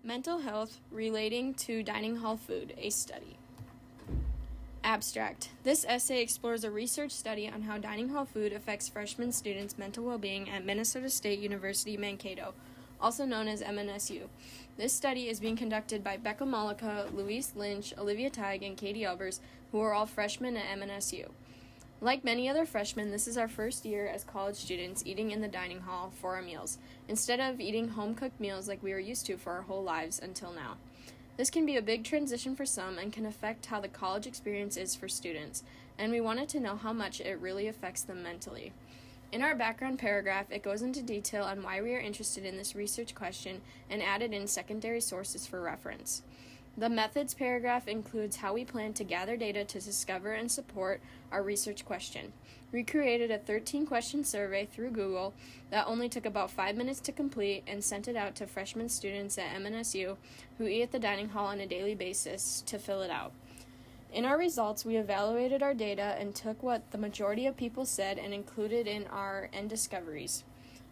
Mental Health Relating to Dining Hall Food, a Study. Abstract. This essay explores a research study on how dining hall food affects freshman students' mental well-being at Minnesota State University Mankato, also known as MNSU. This study is being conducted by Becca Malika, Louise Lynch, Olivia Teig, and Katie Elbers, who are all freshmen at MNSU. Like many other freshmen, this is our first year as college students eating in the dining hall for our meals, instead of eating home-cooked meals like we were used to for our whole lives until now. This can be a big transition for some and can affect how the college experience is for students, and we wanted to know how much it really affects them mentally. In our background paragraph, it goes into detail on why we are interested in this research question and added in secondary sources for reference. The methods paragraph includes how we plan to gather data to discover and support our research question. We created a 13-question survey through Google that only took about 5 minutes to complete and sent it out to freshman students at MNSU who eat at the dining hall on a daily basis to fill it out. In our results, we evaluated our data and took what the majority of people said and included in our end discoveries.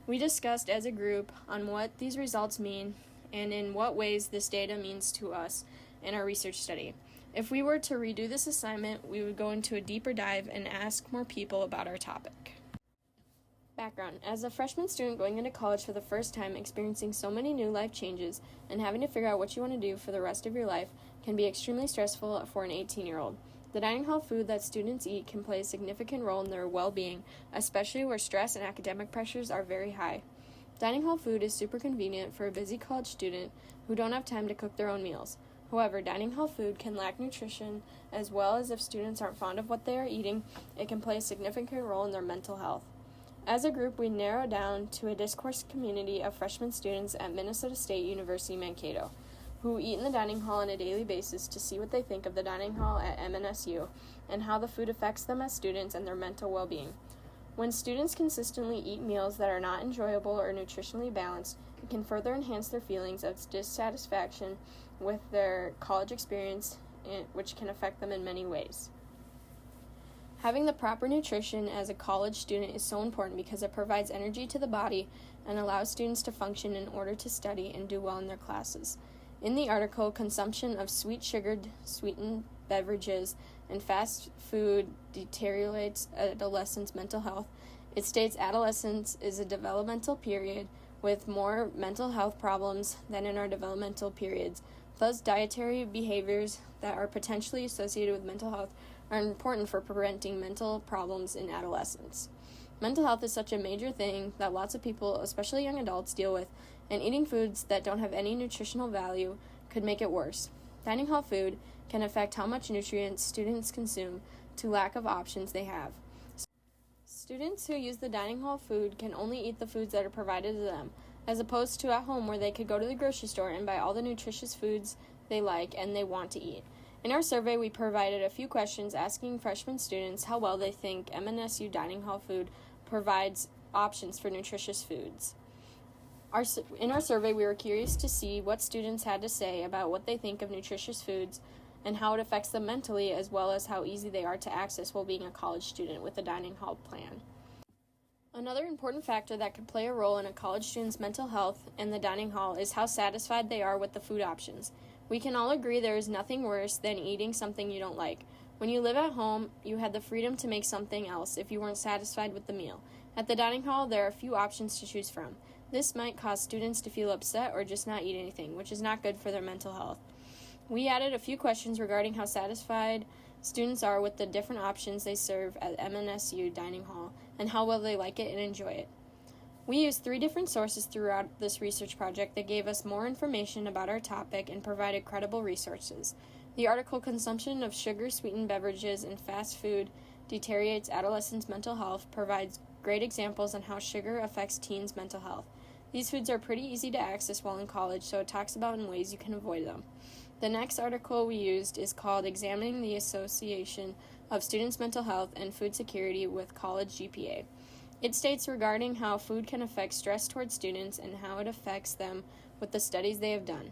We discussed as a group on what these results mean and in what ways this data means to us in our research study. If we were to redo this assignment, we would go into a deeper dive and ask more people about our topic. Background. As a freshman student going into college for the first time, experiencing so many new life changes and having to figure out what you want to do for the rest of your life can be extremely stressful for an 18-year-old. The dining hall food that students eat can play a significant role in their well-being, especially where stress and academic pressures are very high. Dining hall food is super convenient for a busy college student who don't have time to cook their own meals. However, dining hall food can lack nutrition, as well as if students aren't fond of what they are eating, it can play a significant role in their mental health. As a group, we narrowed down to a discourse community of freshman students at Minnesota State University Mankato, who eat in the dining hall on a daily basis to see what they think of the dining hall at MNSU and how the food affects them as students and their mental well-being. When students consistently eat meals that are not enjoyable or nutritionally balanced, it can further enhance their feelings of dissatisfaction with their college experience, which can affect them in many ways. Having the proper nutrition as a college student is so important because it provides energy to the body and allows students to function in order to study and do well in their classes. In the article, Consumption of Sweetened Beverages and Fast Food Deteriorates Adolescents' Mental Health, it states adolescence is a developmental period with more mental health problems than in our developmental periods. Thus, dietary behaviors that are potentially associated with mental health are important for preventing mental problems in adolescence. Mental health is such a major thing that lots of people, especially young adults, deal with, and eating foods that don't have any nutritional value could make it worse. Dining hall food can affect how much nutrients students consume to lack of options they have. Students who use the dining hall food can only eat the foods that are provided to them, as opposed to at home where they could go to the grocery store and buy all the nutritious foods they like and they want to eat. In our survey, we provided a few questions asking freshman students how well they think MNSU dining hall food provides options for nutritious foods. In our survey, we were curious to see what students had to say about what they think of nutritious foods and how it affects them mentally, as well as how easy they are to access while being a college student with a dining hall plan. Another important factor that could play a role in a college student's mental health in the dining hall is how satisfied they are with the food options. We can all agree there is nothing worse than eating something you don't like. When you live at home, you had the freedom to make something else if you weren't satisfied with the meal. At the dining hall, there are few options to choose from. This might cause students to feel upset or just not eat anything, which is not good for their mental health. We added a few questions regarding how satisfied students are with the different options they serve at MNSU dining hall and how well they like it and enjoy it. We used 3 different sources throughout this research project that gave us more information about our topic and provided credible resources. The article Consumption of Sugar-Sweetened Beverages and Fast Food Deteriorates Adolescents' Mental Health provides great examples on how sugar affects teens' mental health. These foods are pretty easy to access while in college, so it talks about in ways you can avoid them. The next article we used is called Examining the Association of Students' Mental Health and Food Security with College GPA. It states regarding how food can affect stress towards students and how it affects them with the studies they have done.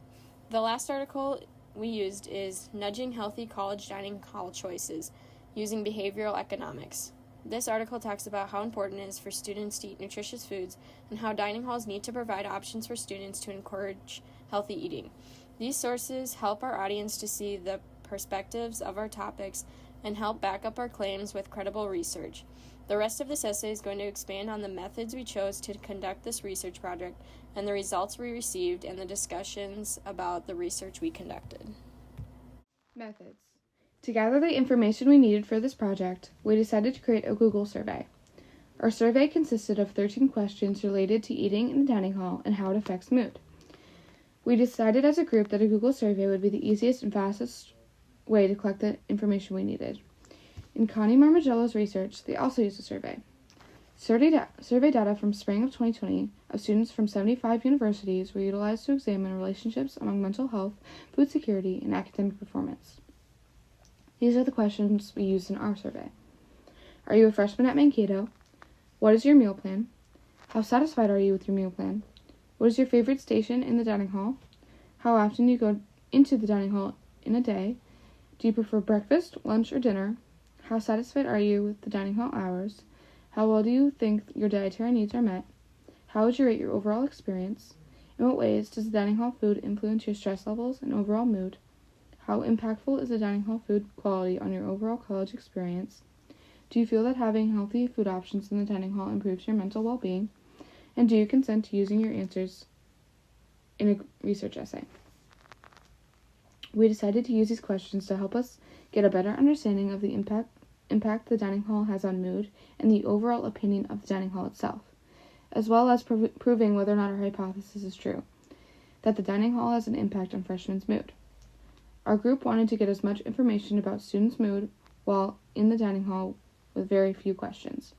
The last article we used is Nudging Healthy College Dining Hall Choices Using Behavioral Economics. This article talks about how important it is for students to eat nutritious foods and how dining halls need to provide options for students to encourage healthy eating. These sources help our audience to see the perspectives of our topics and help back up our claims with credible research. The rest of this essay is going to expand on the methods we chose to conduct this research project and the results we received and the discussions about the research we conducted. Methods. To gather the information we needed for this project, we decided to create a Google survey. Our survey consisted of 13 questions related to eating in the dining hall and how it affects mood. We decided as a group that a Google survey would be the easiest and fastest way to collect the information we needed. In Connie Marmagello's research, they also used a survey. Survey data from spring of 2020 of students from 75 universities were utilized to examine relationships among mental health, food security, and academic performance. These are the questions we used in our survey. Are you a freshman at Mankato? What is your meal plan? How satisfied are you with your meal plan? What is your favorite station in the dining hall? How often do you go into the dining hall in a day? Do you prefer breakfast, lunch, or dinner? How satisfied are you with the dining hall hours? How well do you think your dietary needs are met? How would you rate your overall experience? In what ways does the dining hall food influence your stress levels and overall mood? How impactful is the dining hall food quality on your overall college experience? Do you feel that having healthy food options in the dining hall improves your mental well-being? And do you consent to using your answers in a research essay? We decided to use these questions to help us get a better understanding of the impact the dining hall has on mood and the overall opinion of the dining hall itself, as well as proving whether or not our hypothesis is true, that the dining hall has an impact on freshmen' mood. Our group wanted to get as much information about students' mood while in the dining hall with very few questions.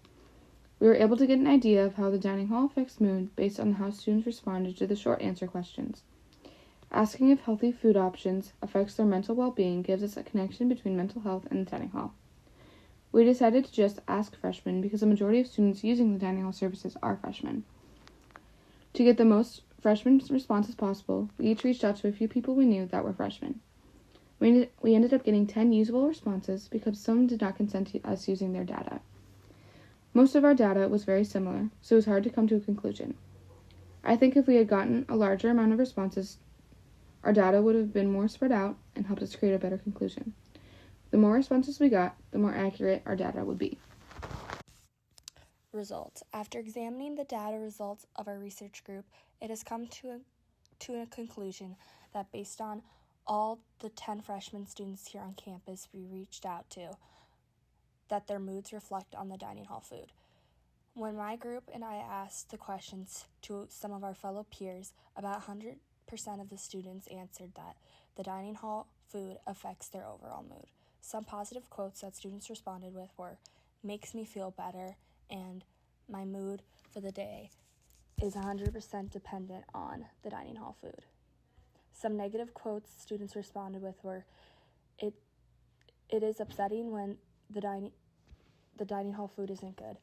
We were able to get an idea of how the dining hall affects mood based on how students responded to the short answer questions. Asking if healthy food options affects their mental well-being gives us a connection between mental health and the dining hall. We decided to just ask freshmen because the majority of students using the dining hall services are freshmen. To get the most freshman responses possible, we each reached out to a few people we knew that were freshmen. We ended up getting 10 usable responses because some did not consent to us using their data. Most of our data was very similar, so it was hard to come to a conclusion. I think if we had gotten a larger amount of responses, our data would have been more spread out and helped us create a better conclusion. The more responses we got, the more accurate our data would be. Results. After examining the data results of our research group, it has come to a conclusion that based on all the 10 freshman students here on campus we reached out to, that their moods reflect on the dining hall food. When my group and I asked the questions to some of our fellow peers, about 100% of the students answered that the dining hall food affects their overall mood. Some positive quotes that students responded with were, "Makes me feel better," and "My mood for the day is 100% dependent on the dining hall food." Some negative quotes students responded with were, It is upsetting when the dining hall food isn't good,"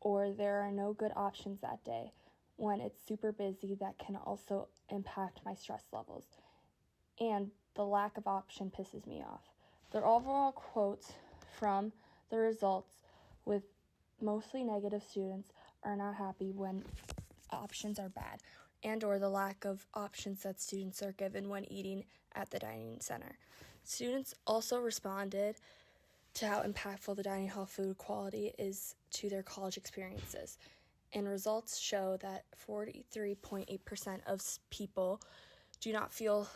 or "There are no good options that day," when it's super busy that can also impact my stress levels, and "The lack of option pisses me off." Their overall quotes from the results, with mostly negative students, are not happy when options are bad and or the lack of options that students are given when eating at the dining center. Students also responded to how impactful the dining hall food quality is to their college experiences. And results show that 43.8% of people do not feel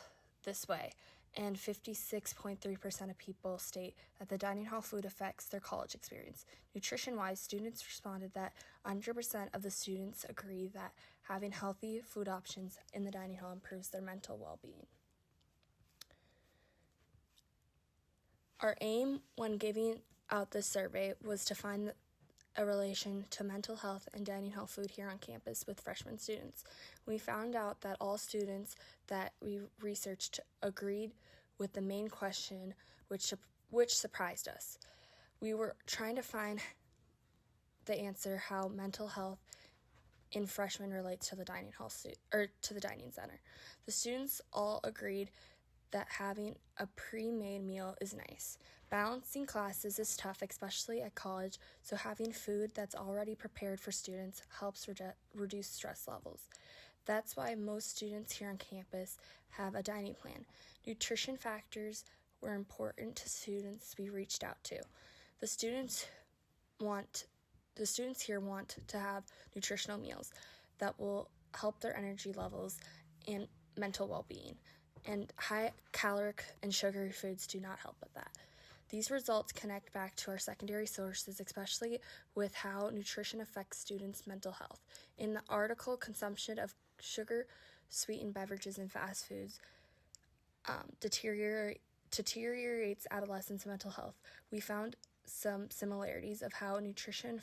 this way, and 56.3% of people state that the dining hall food affects their college experience. Nutrition-wise, students responded that 100% of the students agree that having healthy food options in the dining hall improves their mental well-being. Our aim when giving out this survey was to find a relation to mental health and dining hall food here on campus with freshman students. We found out that all students that we researched agreed with the main question, which surprised us. We were trying to find the answer how mental health in freshmen relates to the dining hall to the dining center. The students all agreed that having a pre-made meal is nice. Balancing classes is tough, especially at college, so having food that's already prepared for students helps reduce stress levels. That's why most students here on campus have a dining plan. Nutrition factors were important to students we reached out to. The students here want to have nutritional meals that will help their energy levels and mental well-being, and high caloric and sugary foods do not help with that. These results connect back to our secondary sources, especially with how nutrition affects students' mental health. In the article, Consumption of Sugar, Sweetened Beverages, and Fast Foods deteriorates adolescents' mental health, we found some similarities of how nutrition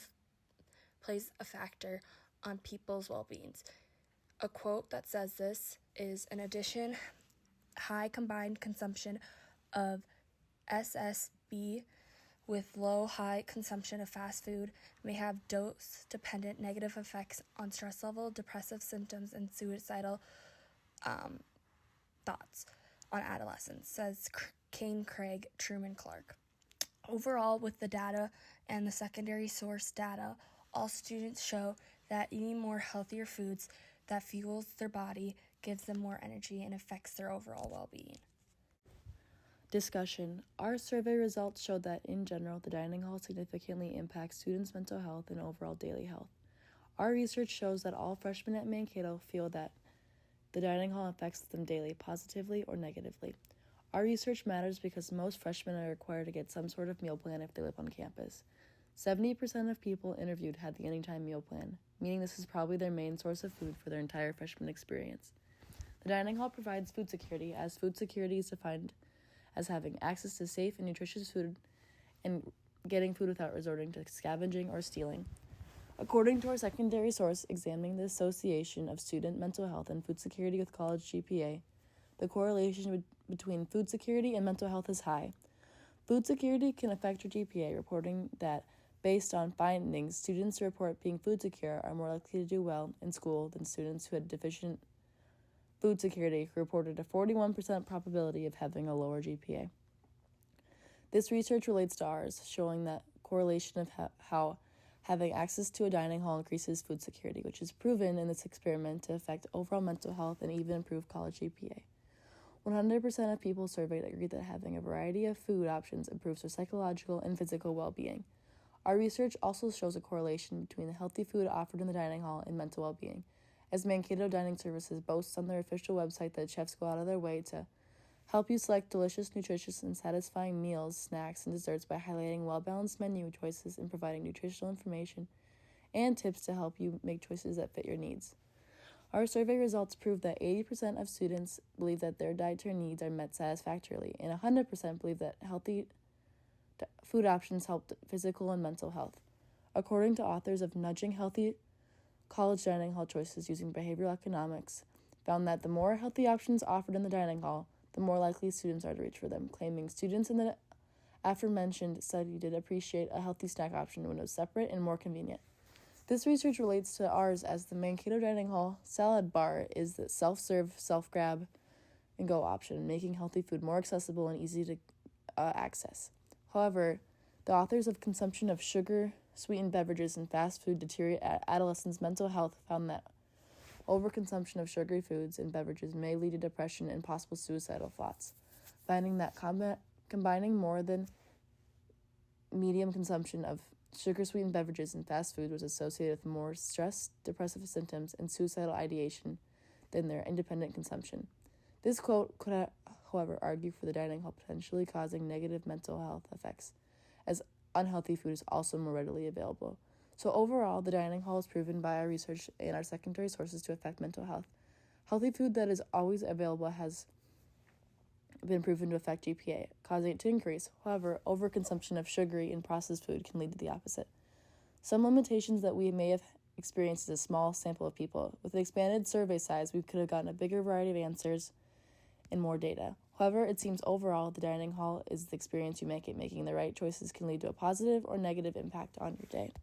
plays a factor on people's well-being. A quote that says this is, in addition, high combined consumption of SSB with low-high consumption of fast food may have dose-dependent negative effects on stress level, depressive symptoms, and suicidal thoughts on adolescents, says Kane Craig Truman Clark. Overall, with the data and the secondary source data, all students show that eating more healthier foods that fuels their body gives them more energy and affects their overall well-being. Discussion. Our survey results showed that, in general, the dining hall significantly impacts students' mental health and overall daily health. Our research shows that all freshmen at Mankato feel that the dining hall affects them daily, positively or negatively. Our research matters because most freshmen are required to get some sort of meal plan if they live on campus. 70% of people interviewed had the Anytime Meal Plan, meaning this is probably their main source of food for their entire freshman experience. The dining hall provides food security, as food security is defined as having access to safe and nutritious food and getting food without resorting to scavenging or stealing. According to our secondary source examining the association of student mental health and food security with college GPA, the correlation between food security and mental health is high. Food security can affect your GPA, reporting that, based on findings, students who report being food secure are more likely to do well in school than students who had deficient food security, who reported a 41% probability of having a lower GPA. This research relates to ours, showing that correlation of how having access to a dining hall increases food security, which is proven in this experiment to affect overall mental health and even improve college GPA. 100% of people surveyed agree that having a variety of food options improves their psychological and physical well-being. Our research also shows a correlation between the healthy food offered in the dining hall and mental well-being, as Mankato Dining Services boasts on their official website that chefs go out of their way to help you select delicious, nutritious, and satisfying meals, snacks, and desserts by highlighting well-balanced menu choices and providing nutritional information and tips to help you make choices that fit your needs. Our survey results prove that 80% of students believe that their dietary needs are met satisfactorily, and 100% believe that healthy food options help physical and mental health. According to authors of Nudging Healthy College Dining Hall Choices Using Behavioral Economics, found that the more healthy options offered in the dining hall, the more likely students are to reach for them, claiming students in the aforementioned study did appreciate a healthy snack option when it was separate and more convenient. This research relates to ours, as the Mankato Dining Hall salad bar is the self-serve, self-grab, and go option, making healthy food more accessible and easy to access. However, the authors of Consumption of Sugar, Sweetened Beverages, and Fast Food Deteriorate Adolescents' Mental Health found that overconsumption of sugary foods and beverages may lead to depression and possible suicidal thoughts, finding that combining more than medium consumption of sugar-sweetened beverages and fast food was associated with more stress, depressive symptoms, and suicidal ideation than their independent consumption. This quote could, however, argue for the dining hall potentially causing negative mental health effects, as unhealthy food is also more readily available. So overall, the dining hall is proven by our research and our secondary sources to affect mental health. Healthy food that is always available has been proven to affect GPA, causing it to increase. However, overconsumption of sugary and processed food can lead to the opposite. Some limitations that we may have experienced is a small sample of people. With an expanded survey size, we could have gotten a bigger variety of answers and more data. However, it seems overall the dining hall is the experience you make it. Making the right choices can lead to a positive or negative impact on your day.